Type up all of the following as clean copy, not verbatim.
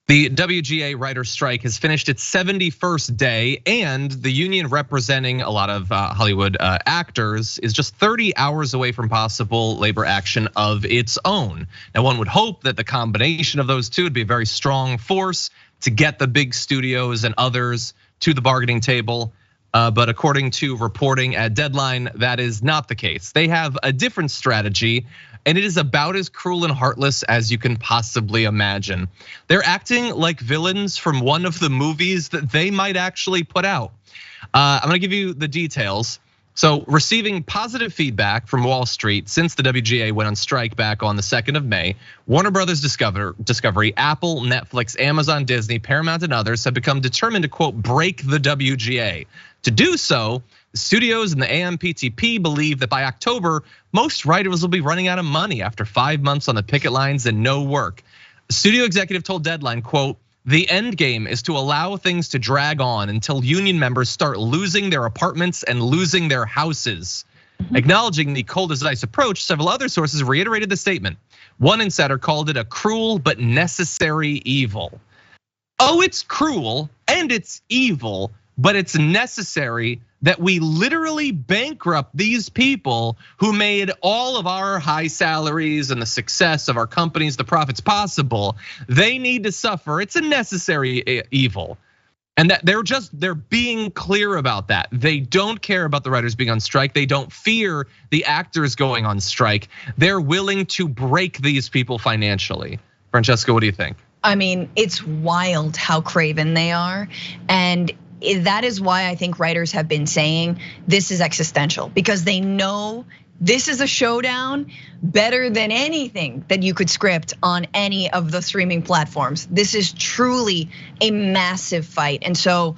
The WGA writer's strike has finished its 71st day, and the union representing a lot of Hollywood actors is just 30 hours away from possible labor action of its own. Now, one would hope that the combination of those two would be a very strong force to get the big studios and others to the bargaining table. But according to reporting at Deadline, that is not the case. They have a different strategy, and it is about as cruel and heartless as you can possibly imagine. They're acting like villains from one of the movies that they might actually put out. I'm gonna give you the details. So, receiving positive feedback from Wall Street since the WGA went on strike back on the 2nd of May, Warner Brothers Discovery, Apple, Netflix, Amazon, Disney, Paramount, and others have become determined to, quote, break the WGA. To do so, the studios and the AMPTP believe that by October, most writers will be running out of money after 5 months on the picket lines and no work. The studio executive told Deadline, quote, "The end game is to allow things to drag on until union members start losing their apartments and losing their houses." Acknowledging the cold as ice approach, several other sources reiterated the statement. One insider called it a cruel but necessary evil. Oh, it's cruel and it's evil, but it's necessary that we literally bankrupt these people who made all of our high salaries and the success of our companies, the profits possible. They need to suffer. It's a necessary evil. And that they're being clear about that. They don't care about the writers being on strike. They don't fear the actors going on strike. They're willing to break these people financially. Francesca, what do you think? I mean, it's wild how craven they are. And that is why I think writers have been saying this is existential, because they know this is a showdown better than anything that you could script on any of the streaming platforms. This is truly a massive fight. And so,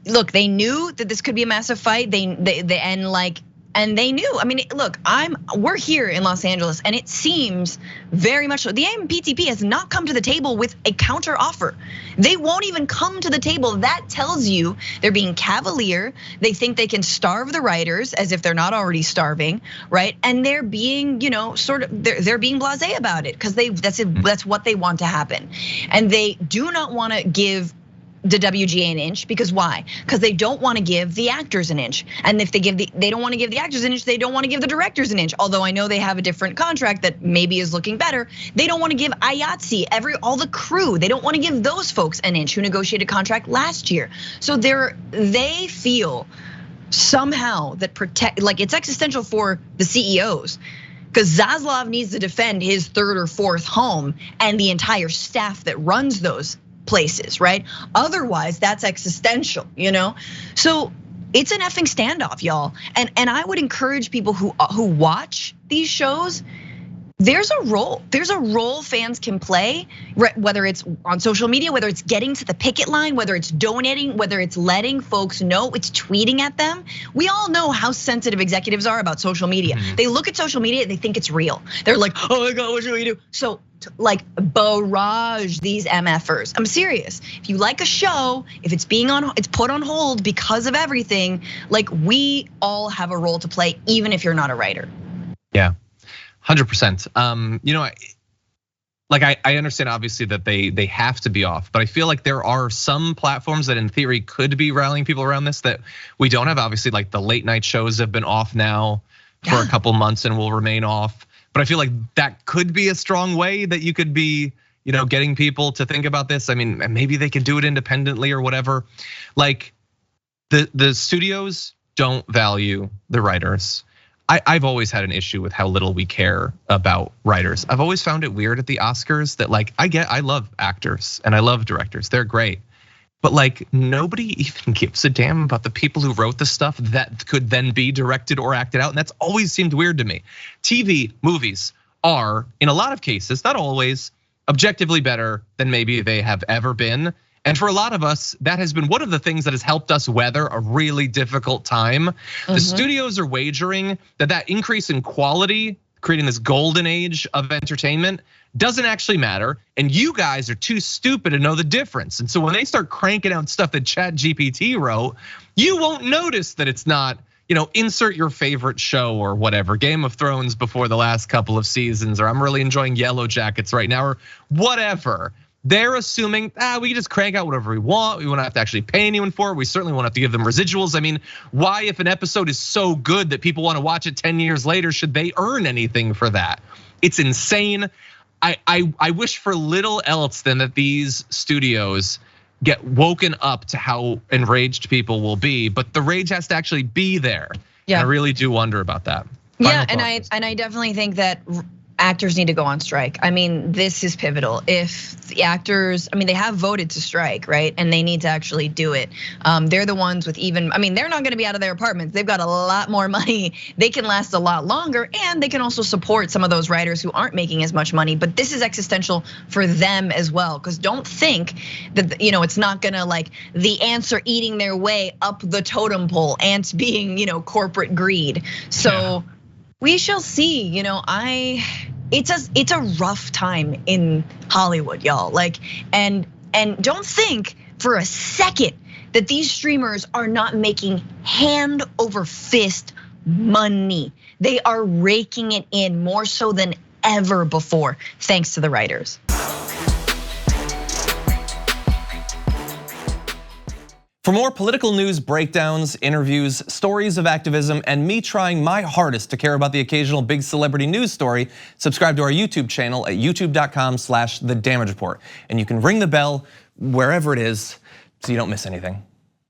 look, they knew that this could be a massive fight. And they knew. I mean, look, we're here in Los Angeles, and it seems very much so. The AMPTP has not come to the table with a counter offer. They won't even come to the table. That tells you they're being cavalier. They think they can starve the writers as if they're not already starving, right? And they're being, they're being blasé about it because that's what they want to happen, and they do not want to give the WGA an inch, because why? Because they don't want to give the actors an inch. And if they don't want to give the actors an inch, they don't want to give the directors an inch. Although I know they have a different contract that maybe is looking better. They don't want to give IATSE, all the crew. They don't want to give those folks an inch who negotiated a contract last year. So they feel somehow that it's existential for the CEOs. Because Zaslav needs to defend his third or fourth home and the entire staff that runs those places, right? Otherwise, that's existential, So it's an effing standoff, y'all. And I would encourage people who watch these shows. There's a role fans can play, whether it's on social media, whether it's getting to the picket line, whether it's donating, whether it's letting folks know, it's tweeting at them. We all know how sensitive executives are about social media. They look at social media, they think it's real. They're like, oh my God, what should we do? So barrage these MFers. I'm serious. If you like a show, if it's put on hold because of everything, we all have a role to play, even if you're not a writer. Yeah. 100%. I understand obviously that they have to be off, but I feel like there are some platforms that in theory could be rallying people around this that we don't have. Obviously, like the late night shows have been off now for a couple months and will remain off. But I feel like that could be a strong way that you could be, getting people to think about this. I mean, maybe they could do it independently or whatever. Like the studios don't value the writers. I've always had an issue with how little we care about writers. I've always found it weird at the Oscars that I love actors and I love directors, they're great. But nobody even gives a damn about the people who wrote the stuff that could then be directed or acted out. And that's always seemed weird to me. TV, movies are, in a lot of cases, not always, objectively better than maybe they have ever been. And for a lot of us, that has been one of the things that has helped us weather a really difficult time. The studios are wagering that increase in quality, creating this golden age of entertainment, doesn't actually matter. And you guys are too stupid to know the difference. And so when they start cranking out stuff that ChatGPT wrote, you won't notice that it's not, insert your favorite show or whatever, Game of Thrones before the last couple of seasons, or I'm really enjoying Yellow Jackets right now, or whatever. They're assuming, we can just crank out whatever we want. We won't have to actually pay anyone for it. We certainly won't have to give them residuals. I mean, why, if an episode is so good that people want to watch it 10 years later, should they earn anything for that? It's insane. I wish for little else than that these studios get woken up to how enraged people will be, but the rage has to actually be there. Yeah, I really do wonder about that. Yeah, and I definitely think that actors need to go on strike. I mean, this is pivotal. If the actors, I mean, they have voted to strike, right? And they need to actually do it. They're the ones with even, I mean, they're not gonna be out of their apartments. They've got a lot more money. They can last a lot longer, and they can also support some of those writers who aren't making as much money. But this is existential for them as well, because don't think that it's not gonna like the ants are eating their way up the totem pole, ants being corporate greed. So. Yeah. We shall see, it's a rough time in Hollywood, y'all. Like, and don't think for a second that these streamers are not making hand over fist money. They are raking it in more so than ever before, thanks to the writers. For more political news breakdowns, interviews, stories of activism, and me trying my hardest to care about the occasional big celebrity news story, subscribe to our YouTube channel at youtube.com/thedamagereport. And you can ring the bell wherever it is so you don't miss anything.